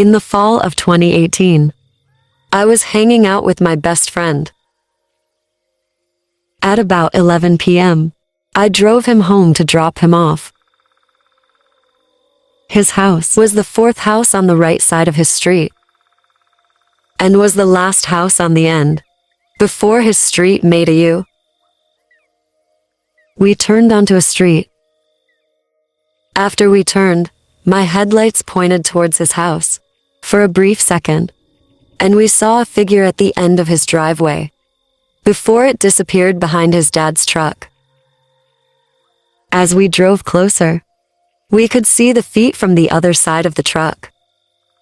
In the fall of 2018, I was hanging out with my best friend. At about 11 p.m., I drove him home to drop him off. His house was the fourth house on the right side of his street, and was the last house on the end, before his street made a U. We turned onto a street. After we turned, my headlights pointed towards his house, for a brief second, and we saw a figure at the end of his driveway, before it disappeared behind his dad's truck. As we drove closer, we could see the feet from the other side of the truck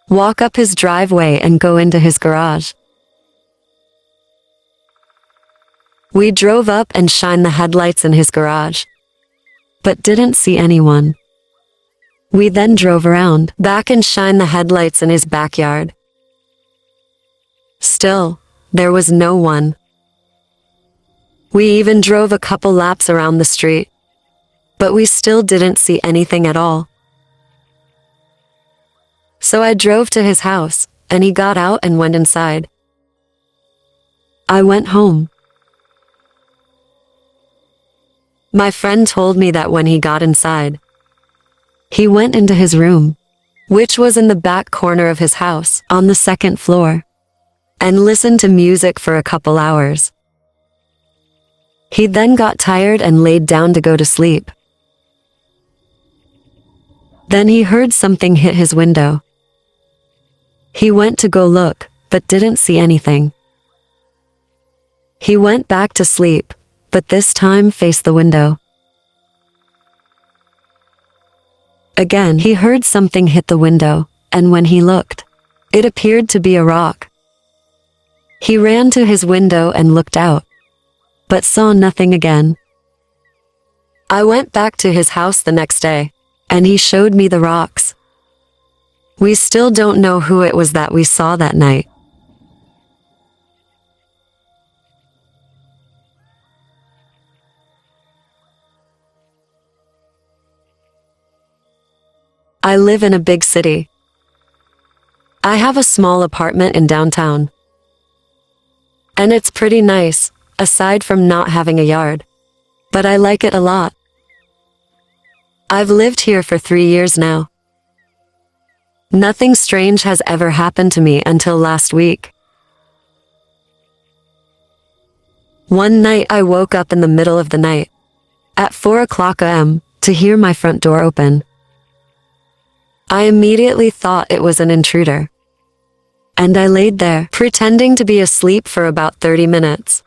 walk up his driveway and go into his garage. We drove up and shined the headlights in his garage, but didn't see anyone. We then drove around back and shined the headlights in his backyard. Still, there was no one. We even drove a couple laps around the street, but we still didn't see anything at all. So I drove to his house, and he got out and went inside. I went home. My friend told me that when he got inside, he went into his room, which was in the back corner of his house on the second floor, and listened to music for a couple hours. He then got tired and laid down to go to sleep. Then he heard something hit his window. He went to go look, but didn't see anything. He went back to sleep, but this time faced the window. Again, he heard something hit the window, and when he looked, it appeared to be a rock. He ran to his window and looked out, but saw nothing again. I went back to his house the next day, and he showed me the rocks. We still don't know who it was that we saw that night. I live in a big city. I have a small apartment in downtown. And it's pretty nice, aside from not having a yard. But I like it a lot. I've lived here for 3 years now. Nothing strange has ever happened to me until last week. One night I woke up in the middle of the night, at 4 o'clock a.m., to hear my front door open. I immediately thought it was an intruder, and I laid there, pretending to be asleep for about 30 minutes.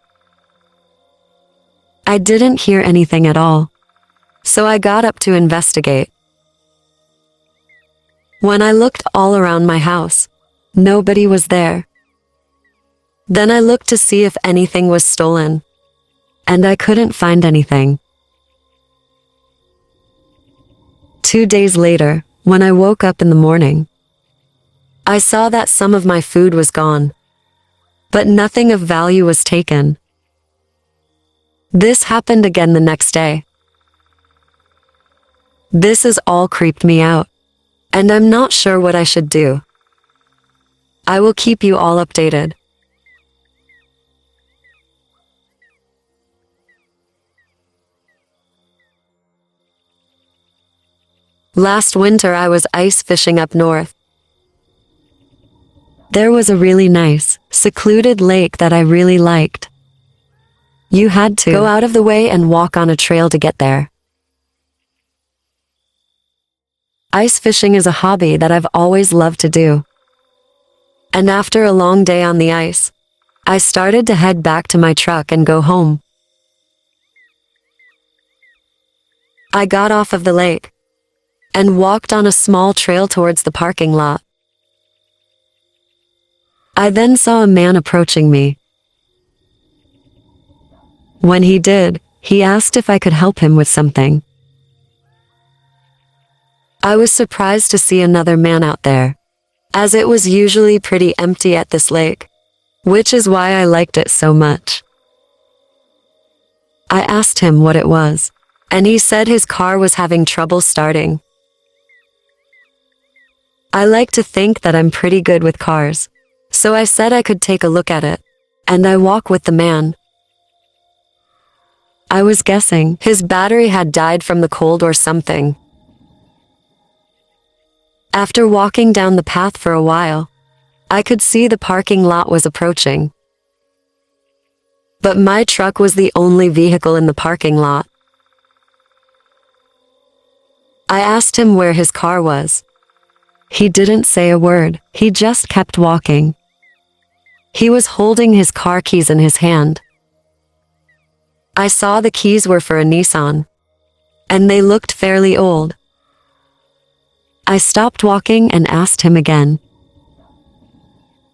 I didn't hear anything at all, so I got up to investigate. When I looked all around my house, nobody was there. Then I looked to see if anything was stolen, and I couldn't find anything. 2 days later, when I woke up in the morning, I saw that some of my food was gone, but nothing of value was taken. This happened again the next day. This has all creeped me out, and I'm not sure what I should do. I will keep you all updated. Last winter I was ice fishing up north. There was a really nice, secluded lake that I really liked. You had to go out of the way and walk on a trail to get there. Ice fishing is a hobby that I've always loved to do. And after a long day on the ice, I started to head back to my truck and go home. I got off of the lake and walked on a small trail towards the parking lot. I then saw a man approaching me. When he did, he asked if I could help him with something. I was surprised to see another man out there, as it was usually pretty empty at this lake, which is why I liked it so much. I asked him what it was, and he said his car was having trouble starting. I like to think that I'm pretty good with cars. So I said I could take a look at it. And I walk with the man. I was guessing his battery had died from the cold or something. After walking down the path for a while, I could see the parking lot was approaching. But my truck was the only vehicle in the parking lot. I asked him where his car was. He didn't say a word, he just kept walking. He was holding his car keys in his hand. I saw the keys were for a Nissan, and they looked fairly old. I stopped walking and asked him again.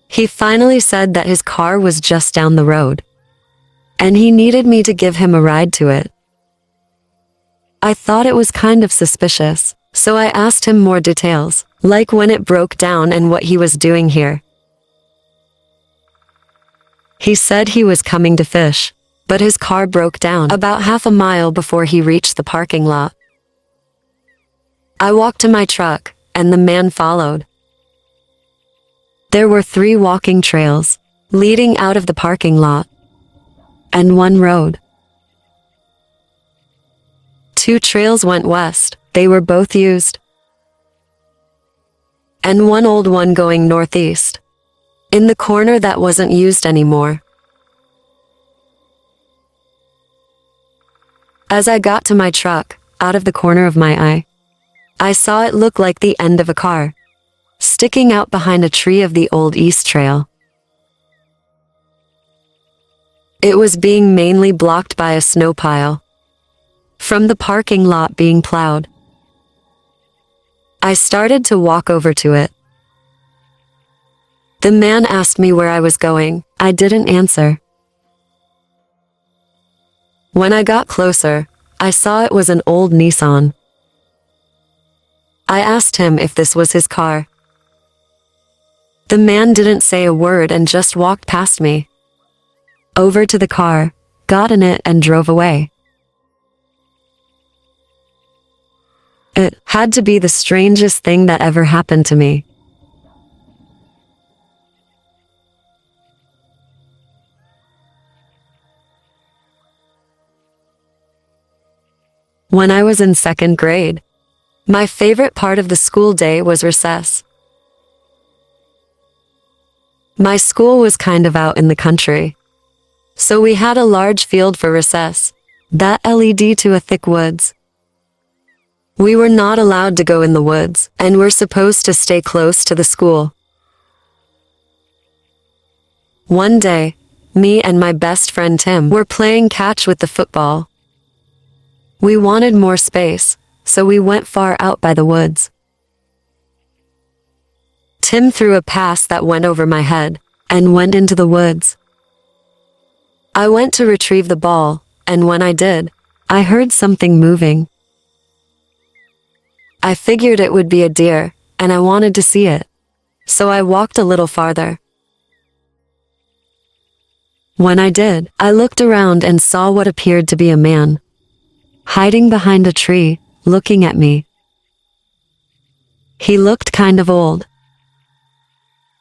He finally said that his car was just down the road, and he needed me to give him a ride to it. I thought it was kind of suspicious, so I asked him more details, like when it broke down and what he was doing here. He said he was coming to fish, but his car broke down about half a mile before he reached the parking lot. I walked to my truck, and the man followed. There were 3 walking trails leading out of the parking lot, and 1 road. 2 trails went west, they were both used, and 1 old one going northeast, in the corner that wasn't used anymore. As I got to my truck, out of the corner of my eye, I saw it look like the end of a car, sticking out behind a tree of the old east trail. It was being mainly blocked by a snow pile, from the parking lot being plowed. I started to walk over to it. The man asked me where I was going. I didn't answer. When I got closer, I saw it was an old Nissan. I asked him if this was his car. The man didn't say a word and just walked past me, over to the car, got in it and drove away. It had to be the strangest thing that ever happened to me. When I was in 2nd grade, my favorite part of the school day was recess. My school was kind of out in the country, so we had a large field for recess, that led to a thick woods. We were not allowed to go in the woods, and were supposed to stay close to the school. One day, me and my best friend Tim were playing catch with the football. We wanted more space, so we went far out by the woods. Tim threw a pass that went over my head, and went into the woods. I went to retrieve the ball, and when I did, I heard something moving. I figured it would be a deer, and I wanted to see it, so I walked a little farther. When I did, I looked around and saw what appeared to be a man, hiding behind a tree, looking at me. He looked kind of old.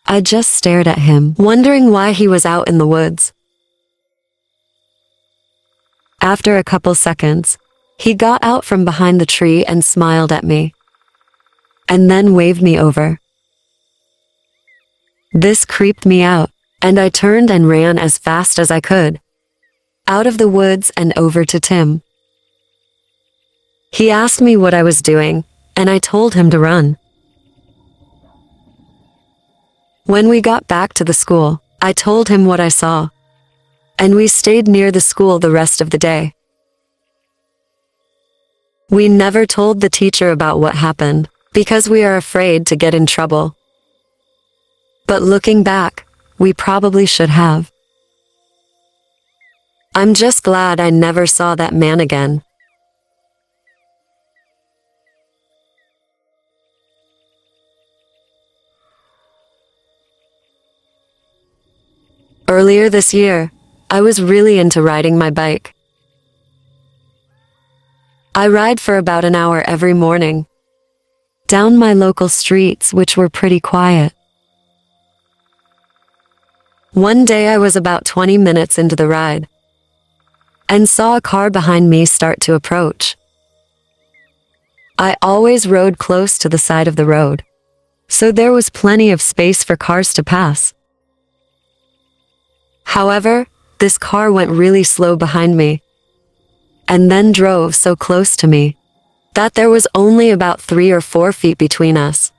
I just stared at him, wondering why he was out in the woods. After a couple seconds, he got out from behind the tree and smiled at me, and then waved me over. This creeped me out, and I turned and ran as fast as I could, out of the woods and over to Tim. He asked me what I was doing, and I told him to run. When we got back to the school, I told him what I saw, and we stayed near the school the rest of the day. We never told the teacher about what happened, because we are afraid to get in trouble. But looking back, we probably should have. I'm just glad I never saw that man again. Earlier this year, I was really into riding my bike. I ride for about an hour every morning. down my local streets, which were pretty quiet. One day I was about 20 minutes into the ride and saw a car behind me start to approach. I always rode close to the side of the road, so there was plenty of space for cars to pass. However, this car went really slow behind me and then drove so close to me that there was only about 3 or 4 feet between us.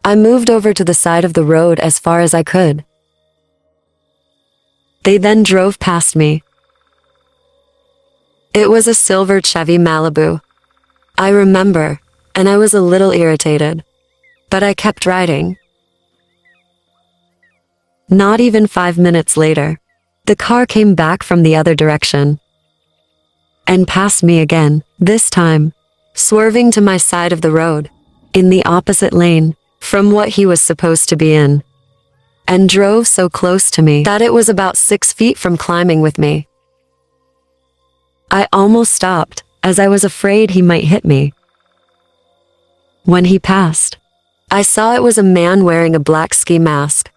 I moved over to the side of the road as far as I could. They then drove past me. It was a silver Chevy Malibu. I remember, and I was a little irritated, but I kept riding. Not even 5 minutes later, the car came back from the other direction and passed me again, this time swerving to my side of the road, in the opposite lane from what he was supposed to be in, and drove so close to me that it was about 6 feet from climbing with me. I almost stopped, as I was afraid he might hit me. When he passed, I saw it was a man wearing a black ski mask.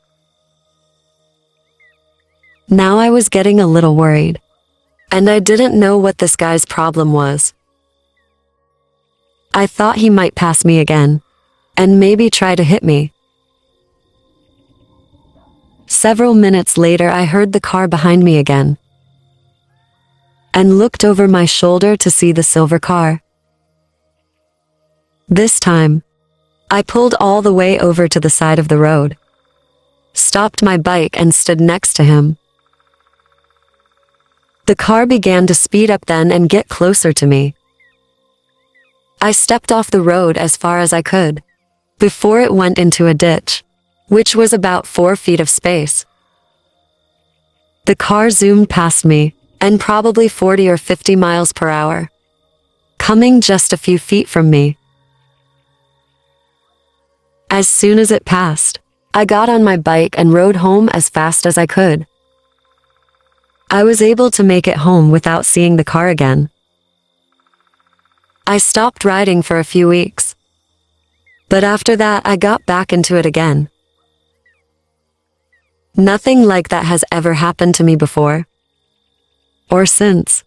Now I was getting a little worried, and I didn't know what this guy's problem was. I thought he might pass me again, and maybe try to hit me. Several minutes later, I heard the car behind me again and looked over my shoulder to see the silver car. This time, I pulled all the way over to the side of the road, stopped my bike and stood next to him. The car began to speed up then and get closer to me. I stepped off the road as far as I could before it went into a ditch, which was about 4 feet of space. The car zoomed past me, and probably 40 or 50 miles per hour, coming just a few feet from me. As soon as it passed, I got on my bike and rode home as fast as I could. I was able to make it home without seeing the car again. I stopped riding for a few weeks, but after that I got back into it again. Nothing like that has ever happened to me before or since.